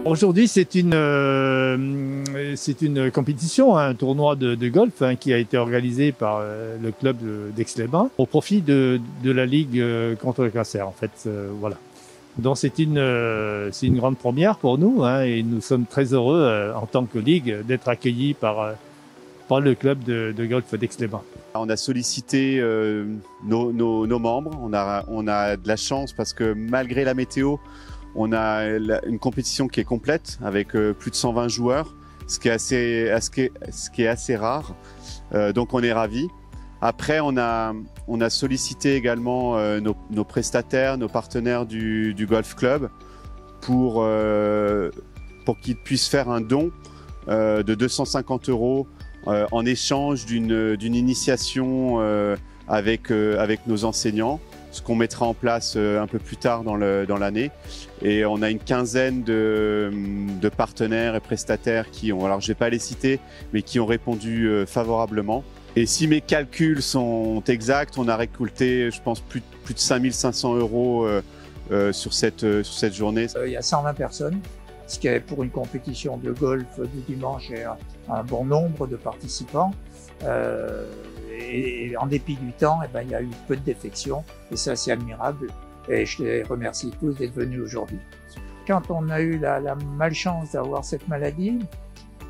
Aujourd'hui, c'est une compétition, un tournoi de golf qui a été organisé par le club d'Aix-les-Bains au profit de la Ligue contre le cancer, en fait. Voilà. Donc c'est une grande première pour nous et nous sommes très heureux en tant que Ligue d'être accueillis par le club de golf d'Aix-les-Bains. On a sollicité nos membres, on a de la chance parce que malgré la météo, on a une compétition qui est complète avec plus de 120 joueurs, ce qui est assez rare. Donc on est ravis. Après, on a sollicité également nos prestataires, nos partenaires du golf club pour qu'ils puissent faire un don de 250 € en échange d'une initiation avec nos enseignants, ce qu'on mettra en place un peu plus tard dans l'année. Et on a une quinzaine de partenaires et prestataires qui ont, alors je vais pas les citer, mais qui ont répondu favorablement. Et si mes calculs sont exacts, on a récolté, je pense, plus de 5500 € sur cette journée. Il y a 120 personnes, ce qui est pour une compétition de golf du dimanche est un bon nombre de participants. Et en dépit du temps, il y a eu peu de défections et ça c'est admirable. Et je les remercie tous d'être venus aujourd'hui. Quand on a eu la malchance d'avoir cette maladie,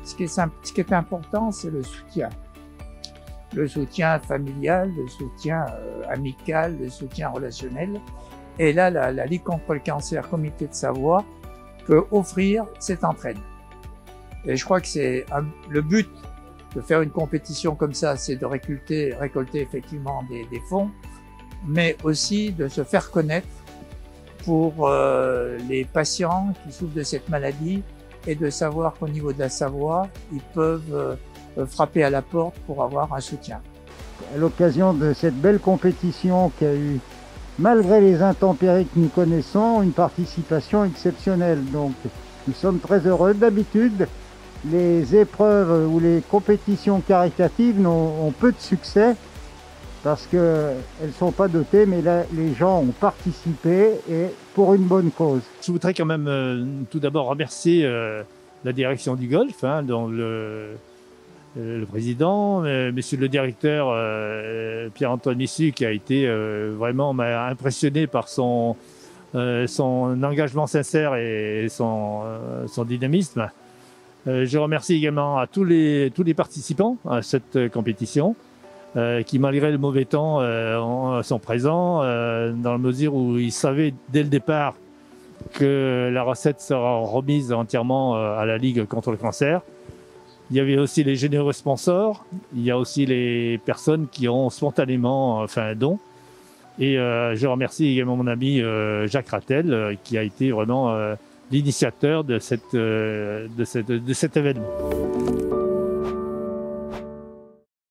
ce qui est important, c'est le soutien. Le soutien familial, le soutien amical, le soutien relationnel. Et là, la Ligue contre le cancer, comité de Savoie, peut offrir cette entraide. Et je crois que c'est le but de faire une compétition comme ça, c'est de récolter effectivement des fonds, mais aussi de se faire connaître pour les patients qui souffrent de cette maladie et de savoir qu'au niveau de la Savoie, ils peuvent frapper à la porte pour avoir un soutien. À l'occasion de cette belle compétition qui a eu, malgré les intempéries que nous connaissons, une participation exceptionnelle. Donc nous sommes très heureux. D'habitude, les épreuves ou les compétitions caritatives ont peu de succès parce qu'elles ne sont pas dotées, mais là, les gens ont participé et pour une bonne cause. Je voudrais quand même tout d'abord remercier la direction du golf, dont le président, monsieur le directeur Pierre-Antoine Missu, qui a été vraiment impressionné par son engagement sincère et son dynamisme. Je remercie également à tous les participants à cette compétition qui, malgré le mauvais temps, sont présents dans la mesure où ils savaient dès le départ que la recette sera remise entièrement à la Ligue contre le cancer. Il y avait aussi les généreux sponsors, il y a aussi les personnes qui ont spontanément fait un don. Et je remercie également mon ami Jacques Rattel qui a été vraiment l'initiateur de cet événement.